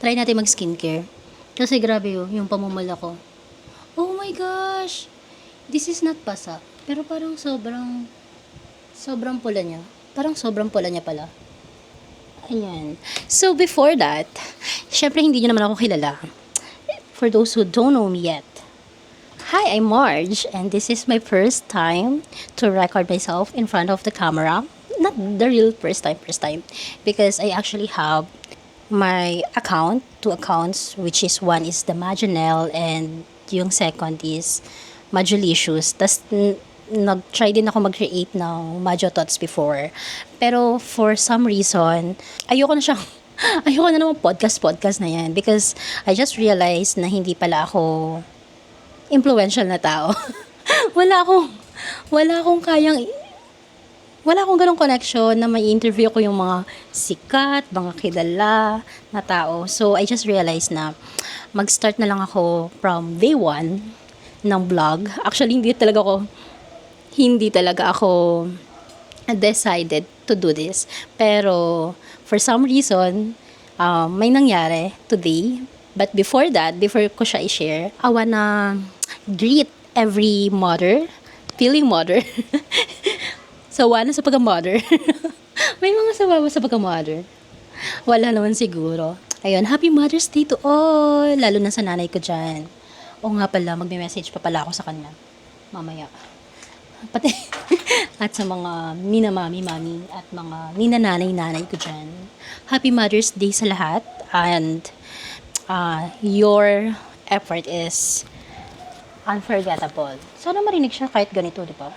try natin mag-skincare. Kasi grabe yung pamumula ko. Oh my gosh! This is not pasa. Pero parang sobrang pula niya. Parang sobrang pula niya pala. Ayan. So, before that, syempre hindi nyo naman ako kilala. For those who don't know me yet. Hi, I'm Marge, and this is my first time to record myself in front of the camera. Not the real first time, because I actually have my account, two accounts, which is one is the Majanel and yung second is Majulicious. Tas nag-try din ako mag-create ng Majo Thoughts before. Pero for some reason, ayoko na naman podcast na yan because I just realized na hindi pala ako influential na tao. wala akong wala akong ganong connection na may interview ko yung mga sikat, mga kilala na tao. So, I just realized na mag-start na lang ako from day one ng vlog. Actually, hindi talaga ako decided to do this. Pero, for some reason, may nangyari today. But before ko siya i-share, I wanna greet every mother, feeling mother, sawa na sa pagka-mother. May mga sawa sa pagka-mother. Wala naman siguro. Ayun, happy Mother's Day to all. Lalo na sa nanay ko dyan. O nga pala, magme-message pa pala ako sa kanya. Mamaya. Pati, at sa mga mami, at mga nanay ko dyan. Happy Mother's Day sa lahat. And, your effort is unforgettable. Sana marinig siya kahit ganito, di ba?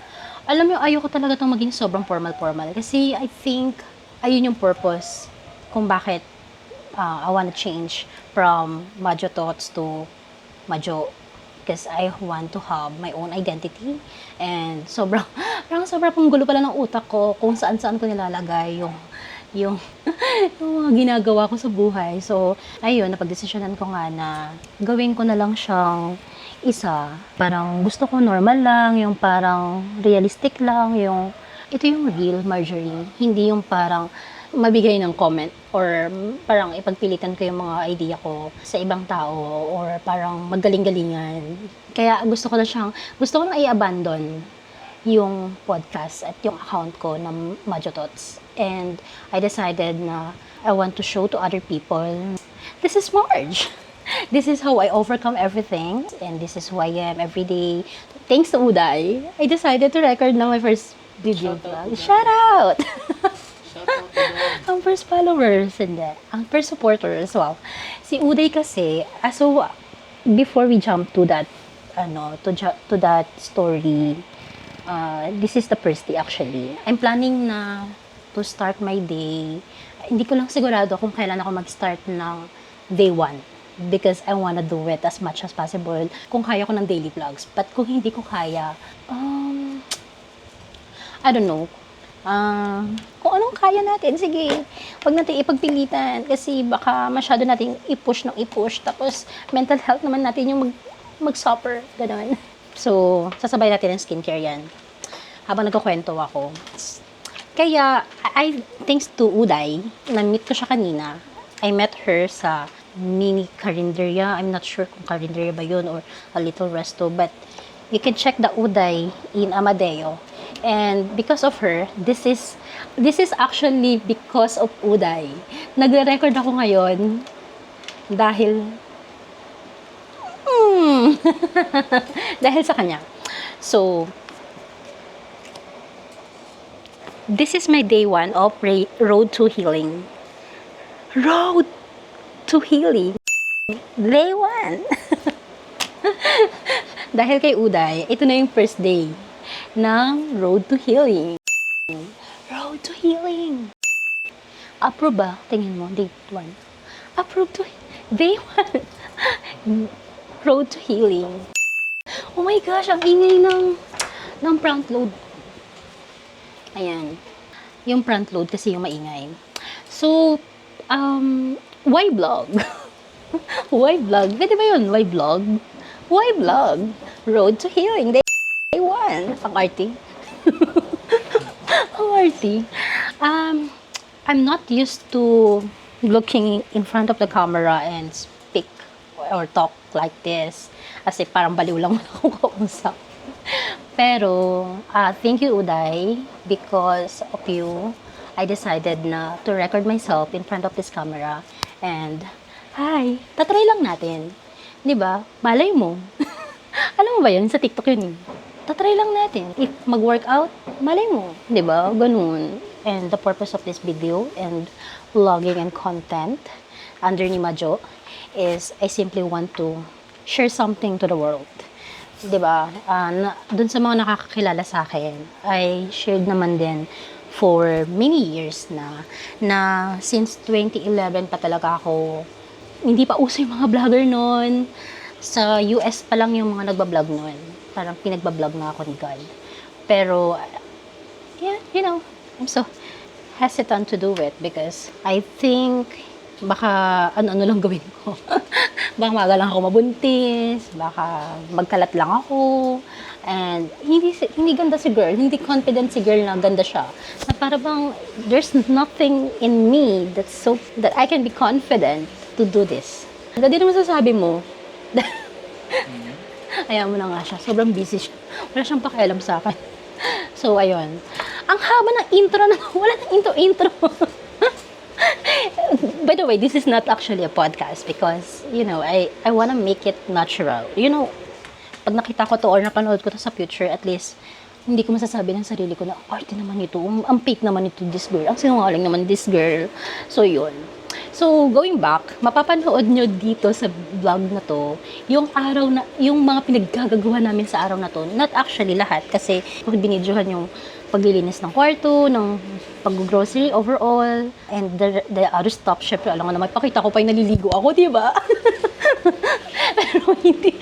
Alam mo, ayoko talaga itong maging sobrang formal. Kasi I think, ayun yung purpose kung bakit I wanna change from Majo Thoughts to Majo. Because I want to have my own identity. And sobrang pang gulo pala ng utak ko kung saan ko nilalagay yung mga ginagawa ko sa buhay. So, ayun, napagdesisyonan ko nga na gawin ko na lang siyang isa. Parang gusto ko normal lang, yung parang realistic lang, ito yung real Marjorie. Hindi yung parang mabigay ng comment or parang ipagpilitan ko yung mga idea ko sa ibang tao or parang magaling-galingan. Kaya gusto ko na i-abandon yung podcast at yung account ko ng Majo Thoughts. And I decided na I want to show to other people, this is Marge. This is how I overcome everything. And this is who I am every day. Thanks to Uday, I decided to record na my first video vlog. Shout out! Ang first followers, hindi. Ang first supporters, wow. Si Uday kasi, so, before we jump to that, to that story, this is the first day actually. I'm planning na to start my day. Hindi ko lang sigurado kung kailan ako mag-start ng day 1. Because I wanna do it as much as possible. Kung kaya ko ng daily vlogs. But kung hindi ko kaya, I don't know. Kung anong kaya natin, sige, wag natin ipagpilitan kasi baka masyado nating i-push. Tapos, mental health naman natin yung mag-suffer, gano'n. So, sasabay natin ng skincare yan. Habang nagkukwento ako. Kaya, thanks to Uday, na-meet ko siya kanina. I met her sa mini Carinderia. I'm not sure kung Carinderia ba yun or a little resto. But, you can check the Uday in Amadeo. And because of her, this is actually because of Uday. Nagre-record ako ngayon dahil dahil sa kanya. So, this is my day 1 of Road to Healing. Road to Healing. Day 1. Dahil kay Uday, ito na yung first day ng Road to Healing. Road to Healing. Approve ba? Tingin mo, day 1. Approve to day 1. Road to Healing. Oh my gosh, ang ingay ng front load. Ayan. Yung front load kasi yung maingay. So, why vlog? Why vlog? Pwede ba yun? Why vlog? Why vlog? Road to Healing. Day 1. Ang arty. Ang arty. I'm not used to looking in front of the camera and speak or talk like this. Kasi parang baliw lang ako kausap. Pero, thank you, Uday, because of you, I decided na to record myself in front of this camera. And, hi, tatry lang natin. 'Di ba? Malay mo. Alam mo ba yun? Sa TikTok yun eh. Tatry lang natin. If mag-workout, malay mo. 'Di ba? Ganun. And the purpose of this video and vlogging and content under ni Majo is I simply want to share something to the world. 'Di ba? Dun sa mga nakakakilala sa akin, I shared naman din for many years na since 2011 pa talaga ako, hindi pa uso yung mga vlogger noon. Sa US pa lang yung mga nagbablog noon. Parang pinagbablog na ako ni God. Pero, yeah, you know, I'm so hesitant to do it because I think baka ano-ano lang gawin ko. Baka maaga lang ako mabuntis, baka magkalat lang ako. And hindi ganda si girl, hindi confident si girl na ganda siya. Na para bang there's nothing in me that I can be confident to do this. Hindi naman sasabi mo. Ayaw mo na nga siya. Sobrang busy siya. Wala siyang pakialam sa akin. So, ayun. Ang haba ng intro na wala nang intro. By the way, this is not actually a podcast because, you know, I wanna make it natural. You know, pag nakita ko to or napanood ko to sa future, at least, hindi ko masasabi ng sarili ko na, arte naman ito, ang fake naman ito, this girl, ang sinungaling naman this girl. So, yun. So, going back, mapapanood nyo dito sa vlog na to, yung mga pinaggagawa namin sa araw na to, not actually lahat, kasi binidyohan yung paglilinis ng kwarto, ng pag-grocery overall, and the other stuff, syempre, alam nga na, magpakita ko pa yung naliligo ako, di ba? Pero hindi,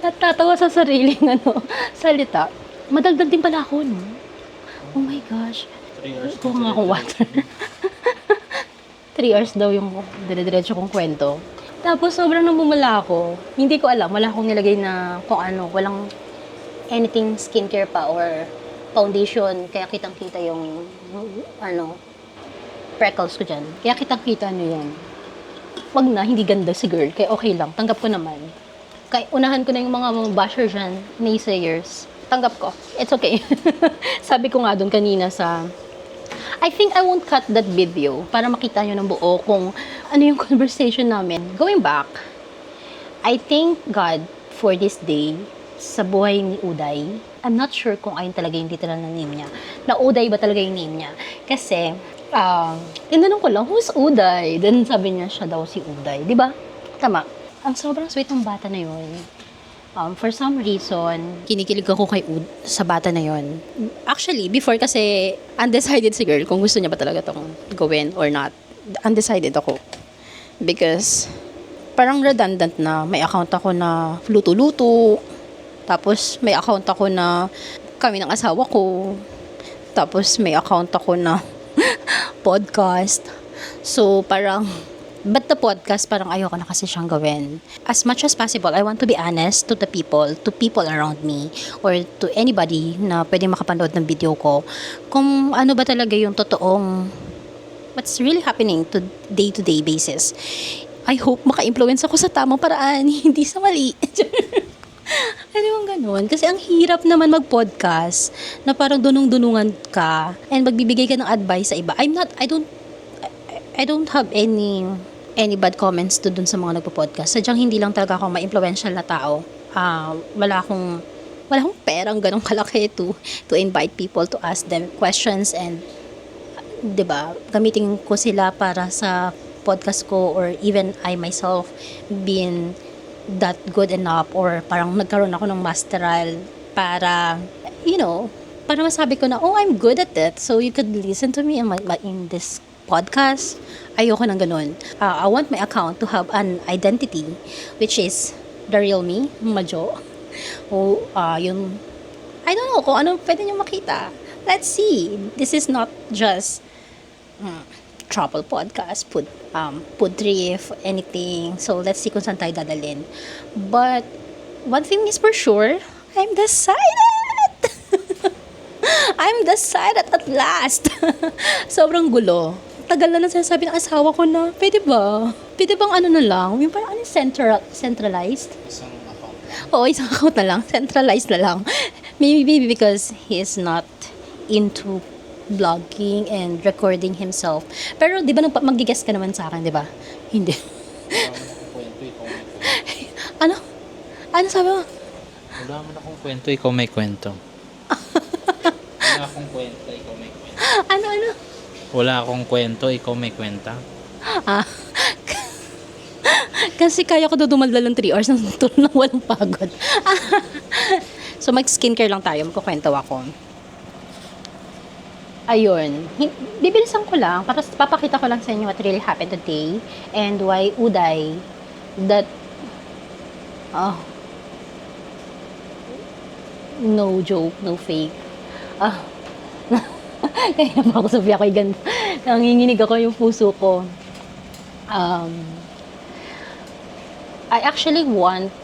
natatawa sa sariling salita. Madagdag din pala ako, no? Oh my gosh. 3 hours. Kuha nga akong water. 3 hours daw yung dire-diretso kong kwento. Tapos sobrang namumula ako. Hindi ko alam, wala akong nilagay na kung ano, walang anything skincare pa or foundation. Kaya kitang-kita yung, freckles ko dyan. Kaya kitang-kita yan. Wag na, hindi ganda si girl. Kaya okay lang, tanggap ko naman. Kaya unahan ko na yung mga basher dyan, naysayers. Tanggap ko. It's okay. Sabi ko nga doon kanina I think I won't cut that video para makita nyo ng buo kung ano yung conversation namin. Going back, I thank God for this day sa buhay ni Uday. I'm not sure kung ayun talaga yung literal na name niya. Na Uday ba talaga yung name niya? Kasi, tinanong ko lang, who's Uday? Then sabi niya, siya daw si Uday. Diba? Tama. Ang sobrang sweet ng bata na yun. For some reason, kinikilig ako sa bata na yon. Actually, before kasi, undecided si girl kung gusto niya ba talaga itong gawin or not. Undecided ako. Because, parang redundant na may account ako na luto-luto. Tapos, may account ako na kami ng asawa ko. Tapos, may account ako na podcast. So, parang, but the podcast, parang ayoko na kasi siyang gawin. As much as possible, I want to be honest to the people around me, or to anybody na pwede makapanood ng video ko, kung ano ba talaga yung totoong, what's really happening to day-to-day basis. I hope maka-influence ako sa tamang paraan, hindi sa mali. Ano yung ganun? Kasi ang hirap naman mag-podcast na parang dunung-dunungan ka and magbibigay ka ng advice sa iba. I don't have any bad comments to dun sa mga nagpo-podcast. Sadyang hindi lang talaga ako ma-influential na tao. Wala akong perang ganong kalaki to invite people to ask them questions and 'di ba? Gamitin ko sila para sa podcast ko, or even I myself being that good enough, or parang nagkaroon ako ng masteral para para masabi ko na, oh, I'm good at it, so you could listen to me in this podcast. Ayoko ng ganun. I want my account to have an identity, which is the real me, Majo. O, yung, I don't know kung ano pwede nyo makita. Let's see. This is not just trouble podcast, food trip, anything. So, let's see kung saan tayo dadalhin. But, one thing is for sure, I'm decided! I'm decided at last. Sobrang gulo. tagal na sinasabi ng asawa ko na, pwede ba? Pwede bang ano na lang? Yung parang ano, centralized? Isang account. Oo, isang account na lang. Centralized na lang. Maybe because he is not into vlogging and recording himself. Pero di ba mag-guess ka naman sa akin, di ba? Hindi. Wala mo na akong kwento, ikaw may kwento. Ano? Ano sabi mo? Wala mo na akong kwento, ikaw may kwento. Wala akong kwento, ikaw may kwento. Ano? Wala akong kwento, ikaw may kwenta. Ah, kasi kaya ko dumadal ng 3 hours ng tulog nang walang pagod. So, mag-skincare lang tayo. Magkukwento ako. Ayun. Bibilisan ko lang. Papakita ko lang sa inyo what really happened today. And why Uday that... Oh. No joke, no fake. Kaya naman ako sabi ako yung nanginginig ako yung puso ko. I actually want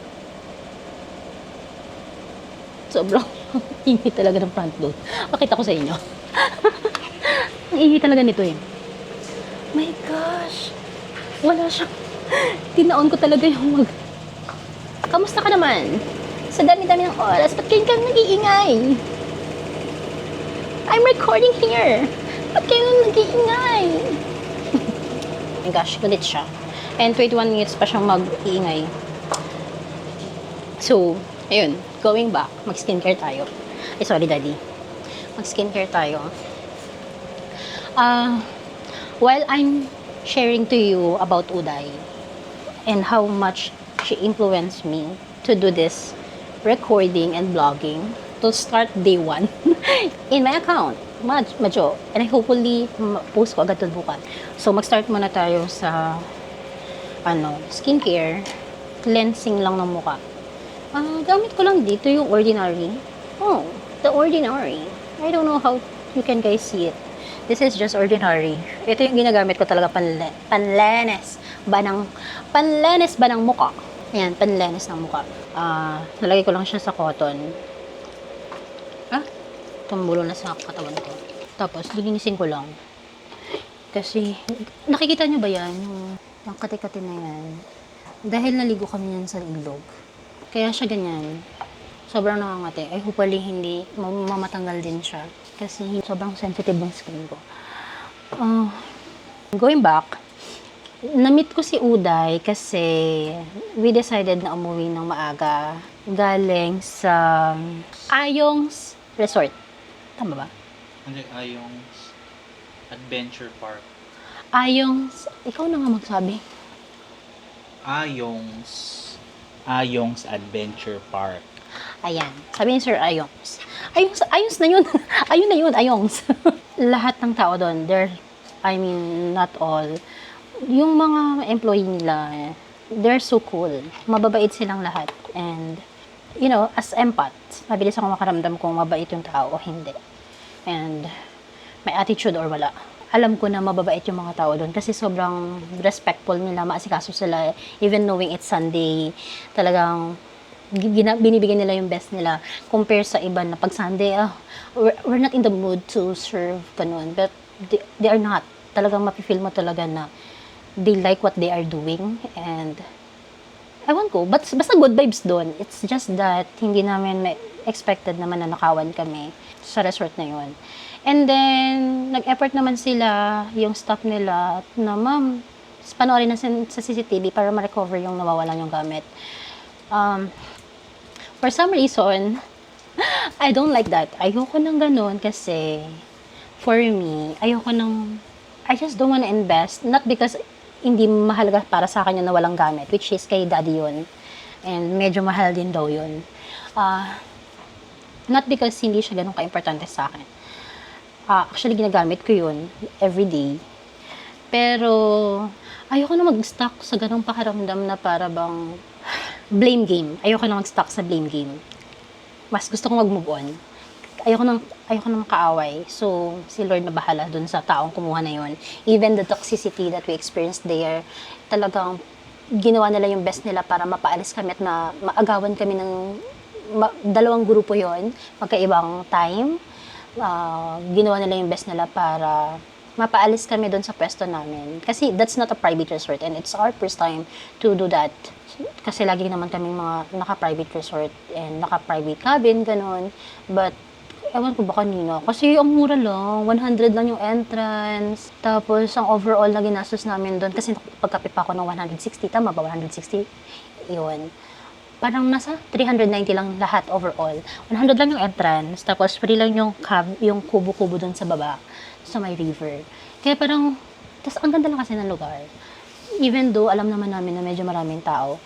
sobrang ingi talaga ng front load. Pakita ko sa inyo. Ang ingi talaga nito eh. My gosh. Wala siya. Tinaon ko talaga yung Kamusta ka naman? Sa dami-dami ng oras, ba't kayo kang nag-iingay? I'm recording here. Ba't kayo nag-iingay? Oh my gosh, galit siya. And 21 minutes pa siyang mag-iingay. So, ayun, going back, mag-skincare tayo. Sorry, Daddy. Mag-skincare tayo. While I'm sharing to you about Uday and how much she influenced me to do this recording and vlogging to start day 1 in my account. Medyo. And I hopefully post ko agad bukas. So, mag-start muna tayo sa skincare. Cleansing lang ng mukha. Gamit ko lang dito yung Ordinary. Oh, the Ordinary. I don't know how you can guys see it. This is just Ordinary. Ito yung ginagamit ko talaga panlenes ba ng mukha. Ayan, panlenes ng mukha. Nalagay ko lang siya sa cotton. Tumulo na sa katawan ko. Tapos, lilinisin ko lang. Kasi, nakikita nyo ba yan? Yung kati-kati na yan. Dahil naligo kami yan sa ilog. Kaya siya ganyan. Sobrang nakangati. Ay, hopefully, hindi mamatanggal din siya. Kasi, sobrang sensitive ng skin ko. Going back, na-meet ko si Uday kasi we decided na umuwi ng maaga galing sa Ayong's Resort. Tama ba? Hindi, Ayong's Adventure Park. Ayong's, ikaw na nga magsabi. Ayong's Adventure Park. Ayan, sabi ni Sir Ayong's. Ayong's na yun. Ayun na yun, Ayong's. Lahat ng tao doon, not all. Yung mga employee nila, they're so cool. Mababait silang lahat. And, as empath, mabilis ako makaramdam kung mabait yung tao o hindi. And, may attitude or wala. Alam ko na mababait yung mga tao doon kasi sobrang respectful nila, maasikaso sila, even knowing it's Sunday. Talagang, binibigyan nila yung best nila compare sa iba na pag Sunday, we're not in the mood to serve, ganun. But, they are not. Talagang mapifeel mo talaga na they like what they are doing and ewan ko, basta good vibes doon. It's just that hindi namin expected naman na nakawan kami sa resort na yun. And then, nag-effort naman sila, yung staff nila, na ma'am, panoorin na sa CCTV para ma-recover yung nawawalan yung gamit. For some reason, I don't like that. Ayoko nang ganun kasi for me, I just don't wanna invest, not because hindi mahalaga para sa kanya na walang gamit, which is kay Daddy yun. And medyo mahal din daw yun. Not because hindi siya ganun ka-importante sa akin. Actually, ginagamit ko yun everyday. Pero, ayoko na mag-stuck sa ganung pakiramdam na para bang blame game. Ayoko na mag-stuck sa blame game. Mas gusto kong mag-move on. Ayoko nang kaaway. So, si Lord na bahala dun sa taong kumuha na yun. Even the toxicity that we experienced there, talagang ginawa nila yung best nila para mapaalis kami at maagawan kami ng dalawang grupo yon, magkaibang time. Ginawa nila yung best nila para mapaalis kami doon sa pwesto namin. Kasi that's not a private resort and it's our first time to do that. Kasi lagi naman kaming mga naka-private resort and naka-private cabin, ganun. But, ewan ko ba kanina. Kasi ang mura lang, 100 lang yung entrance. Tapos, ang overall na ginastos namin doon, kasi pagkapit pa ako ng 160, tama ba? 160? Yun. Parang nasa 390 lang lahat overall. 100 lang yung entrance, tapos free lang yung yung kubo-kubo doon sa baba, sa may river. Kaya parang, tas ang ganda lang kasi ng lugar. Even though alam naman namin na medyo maraming tao,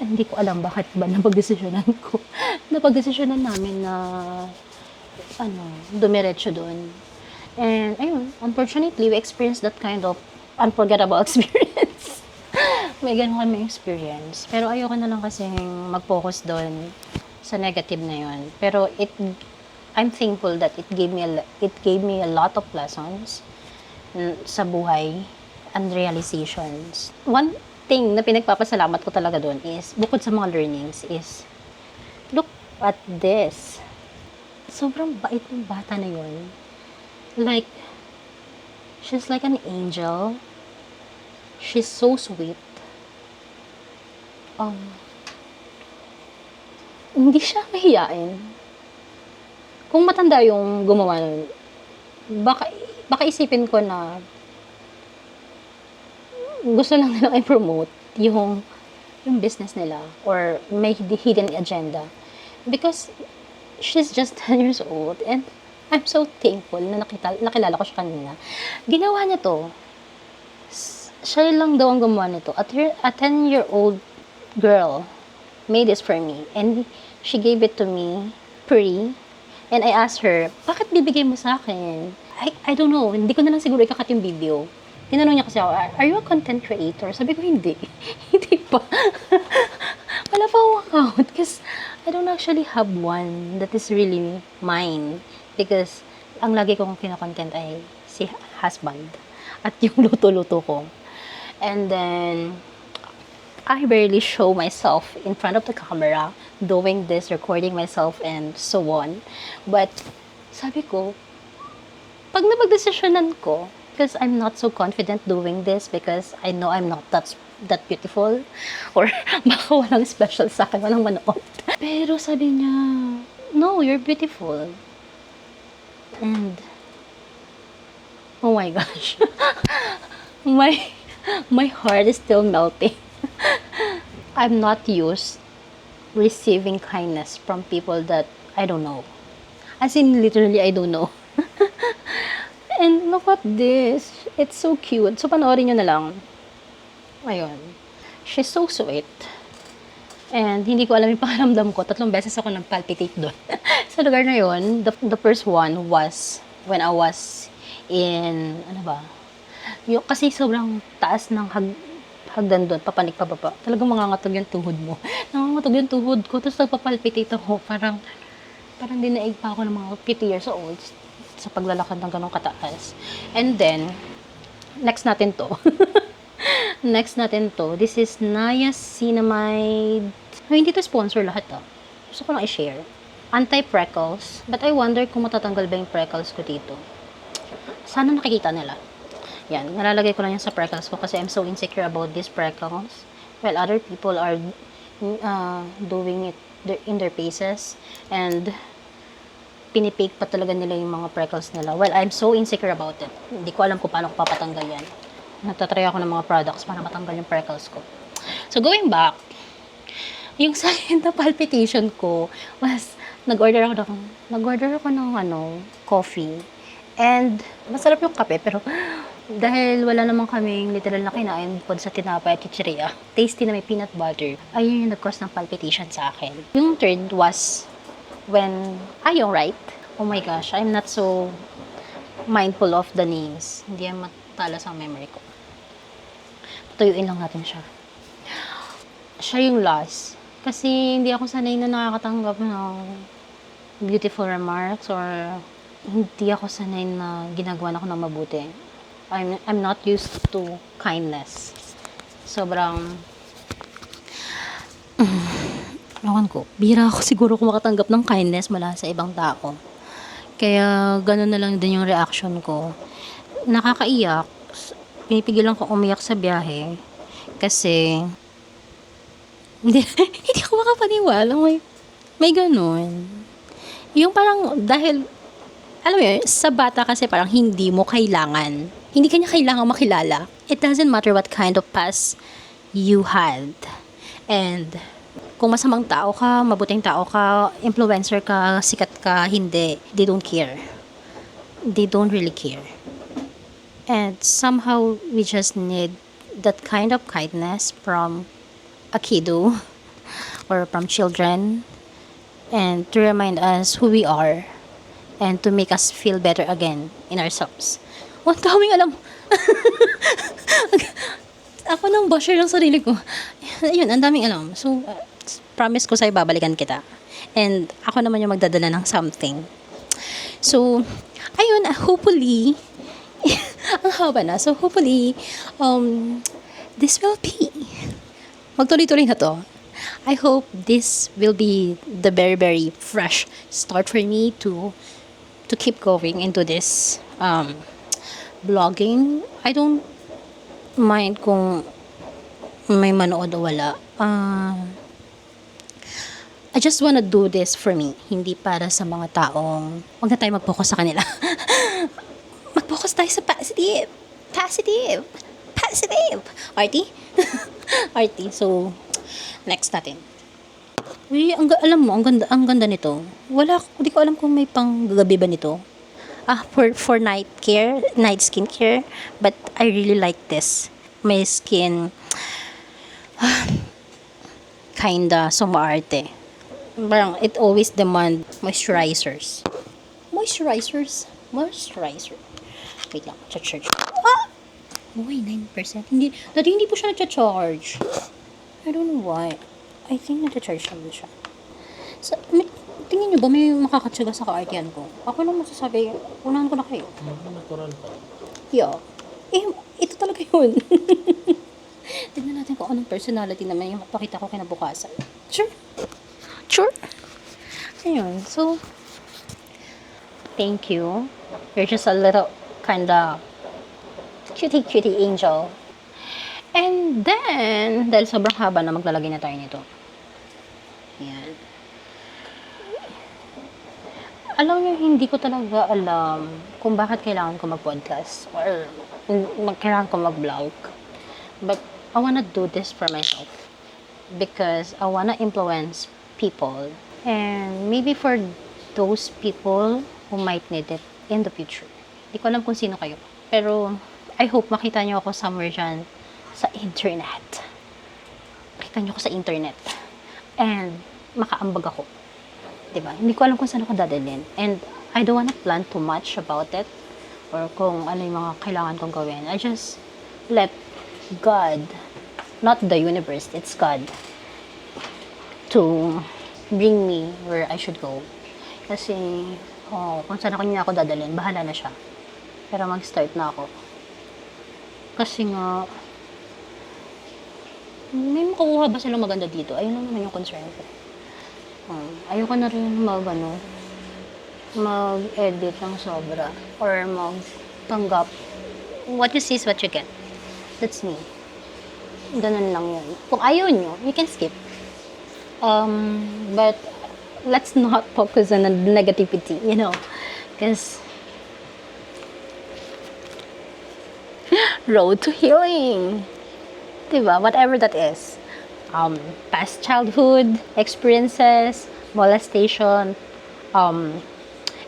hindi ko alam bakit ba napagdesisyonan ko. Napagdesisyonan namin na dumiretso doon. And ayun, unfortunately, we experienced that kind of unforgettable experience. May ganun kami experience. Pero ayoko na lang kasi mag-focus doon sa negative na yun. Pero I'm thankful that it gave me a lot of lessons sa buhay and realizations. One thing na pinagpapasalamat ko talaga doon is, bukod sa mga learnings, is look at this. Sobrang bait ng bata na yun. Like, she's like an angel. She's so sweet. Hindi siya mahiyain. Kung matanda yung gumawa nun, baka isipin ko na gusto lang nilang i-promote yung business nila or may hidden agenda. Because she's just 10 years old and I'm so thankful na nakilala ko siya kanina. Ginawa niya to. Siya lang daw ang gumawa nito. A 10-year-old girl made this for me and she gave it to me free. And I asked her, bakit bibigay mo sa akin? I don't know. Hindi ko na lang siguro ikakat yung video. Tinanong niya kasi ako, are you a content creator? Sabi ko, hindi. Hindi pa. Wala pa akong account. Because I don't actually have one that is really mine. Because ang lagi kong kinakontent ay si husband. At yung luto-luto ko. And then, I barely show myself in front of the camera, doing this, recording myself, and so on. But, sabi ko, pag napagdesisyonan ko, because I'm not so confident doing this because I know I'm not that beautiful or baka walang special sa akin, walang manood. Pero sabi niya, no, you're beautiful. And, oh my gosh, my heart is still melting. I'm not used receiving kindness from people that I don't know. As in, literally, I don't know. And look at this. It's so cute. So, panoorin nyo na lang. Ayun. She's so sweet. And hindi ko alam yung pakiramdam ko. 3 beses ako nag-palpitate doon. Sa lugar na yun, the first one was when I was in, kasi sobrang taas ng hagdan doon, papanik pababa. Talagang mangangatog yung tuhod mo. Nangangatog yung tuhod ko, tapos nagpapalpitate ako. Parang dinaig pa ako ng mga 50 years old sa paglalakad ng ganong kataas. And then, next natin to. This is Niacinamide. Hindi to sponsor lahat Gusto ko lang i-share. Anti-freckles. But I wonder kung matatanggal ba yung freckles ko dito. Sana nakikita nila. Yan, nalalagay ko lang yan sa freckles ko kasi I'm so insecure about these freckles. While other people are doing it in their faces. And pinipake pa talaga nila yung mga freckles nila. Well, I'm so insecure about it. Hindi ko alam kung paano ko papatanggal yan. Nagtatry ako ng mga products para matanggal yung freckles ko. So, going back, yung second na palpitation ko was, nag-order ako ng coffee. And, masarap yung kape, pero dahil wala naman kaming literal na kinain bukod sa tinapay at chichiria, tasty na may peanut butter, ayun yung nag-cause ng palpitation sa akin. Yung third was when, yung right? Oh my gosh, I'm not so mindful of the names. Hindi yan matalas ang memory ko. Patuyuin lang natin siya. Siya yung last. Kasi hindi ako sanay na nakakatanggap ng beautiful remarks or hindi ako sanay na ginagawa na ako ng mabuti. I'm not used to kindness. Sobrang ewan ko, bihira ako siguro kung makatanggap ng kindness mula sa ibang tao. Kaya, gano'n na lang din yung reaction ko. nakakaiyak. Pinipigilan ko umiyak sa biyahe. Kasi, hindi, hindi ko makapaniwala. May ganun. Yung parang, dahil, alam mo yun, sa bata kasi parang hindi mo kailangan. Hindi kanya kailangan makilala. It doesn't matter what kind of past you had. And, kung masamang tao ka, mabuting tao ka, influencer ka, sikat ka, hindi, they don't care. They don't really care. And somehow, we just need that kind of kindness from a kiddo or from children, and to remind us who we are and to make us feel better again in ourselves. Oh, ang daming alam. Ako nang basher ng sarili ko. Ayun, ang daming alam. So, promise ko sa'yo, babalikan kita. And ako naman yung magdadala ng something. So, ayun, hopefully, ang haba na. So, hopefully, this will be, magtuloy-tuloy na to. I hope this will be the very, very fresh start for me to keep going into this vlogging. I don't mind kung may manood o wala. I just wanna do this for me, hindi para sa mga taong, wag na tayo mag-focus sa kanila. Mag-focus tayo sa positive. Positive. Positive. Arty? Arty. So, next natin. Uy, alam mo, ang ganda nito. Hindi ko alam kung may panggabi ba nito. For night care, night skincare, but I really like this. My skin, kinda sumaarte. Parang, it always demand moisturizers. Moisturizer. Wait lang, charge. Uy, 9%. Dati hindi po siya nag-charge. I don't know why. I think nag-charge naman siya. Tingin nyo ba may makakatsaga sa kaartian ko? Ako lang masasabi, unahan ko na kayo. Natural pa. Yeah. Ito talaga yun. Tignan natin kung anong personality naman yung mapakita ko kinabukasan. Sure. Ayun. So, thank you. You're just a little kinda cutie angel. And then, dahil sobrang haba na, maglalagay na tayo nito. Ayan. Alam niyo, hindi ko talaga alam kung bakit kailangan ko mag-podcast or kailangan ko mag-vlog. But I wanna do this for myself because I wanna influence people, and maybe for those people who might need it in the future. Hindi ko alam kung sino kayo, pero I hope makita niyo ako somewhere dyan sa internet. Makita niyo ako sa internet and makaambag ako. Diba? Hindi ko alam kung saan ako dadalhin. And I don't wanna plan too much about it or kung ano yung mga kailangan kong gawin. I just let God, not the universe, it's God, to bring me where I should go. Kasi, kung saan niya ako dadalhin, bahala na siya. Pero mag-start na ako. Kasi nga, may makukuha ba silang maganda dito? Ayun lang naman yung concern ko. Ayoko na rin mag-edit ng sobra or magpanggap. What you see is what you get. That's me. Ganun lang yun. Kung ayaw nyo, you can skip. But let's not focus on the negativity, because road to healing, diba? Whatever that is. Past childhood experiences, molestation,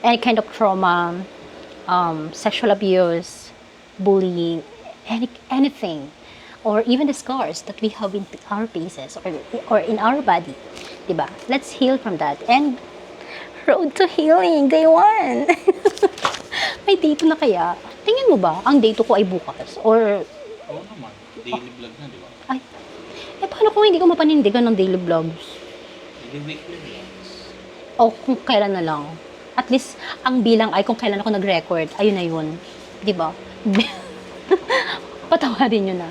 any kind of trauma, sexual abuse, bullying, anything, or even the scars that we have in our faces or in our body, diba? Let's heal from that. And road to healing, day 1. May date na kaya? Tingin mo ba, ang date ko ay bukas? Or Oo naman. Daily vlog na, di ba? ay, paano kung hindi ko mapanindigan ng daily vlogs? Daily weekly vlogs. O kung kailan na lang. At least, ang bilang ay kung kailan ako nag-record. Ayun na yun. Diba? Patawarin nyo na.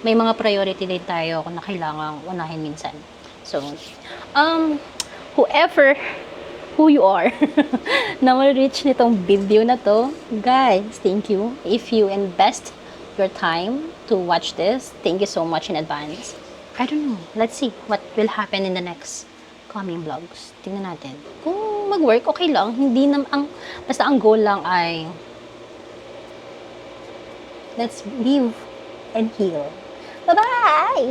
May mga priority din tayo kung na kailangang unahin minsan. So, whoever who you are na ma-reach nitong video na to. Guys, thank you. If you invest your time to watch this, thank you so much in advance. I don't know. Let's see what will happen in the next coming vlogs. Tingnan natin. Kung mag-work, okay lang. Hindi basta ang goal lang ay let's live and heal. Bye-bye!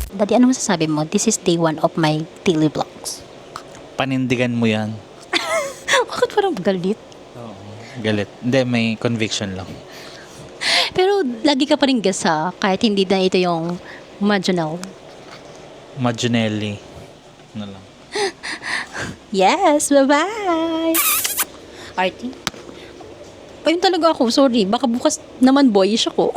Daddy, ano masasabi mo? This is day 1 of my daily vlogs. Panindigan mo yan. Bakit parang galit? Oo. Galit. Hindi, may conviction lang. Pero lagi ka pa rin gasa kahit hindi na ito yung marginal. Maginelli. Ano lang. Yes, bye-bye! Artie? Ayun talaga ako, sorry. Baka bukas naman boyish ako.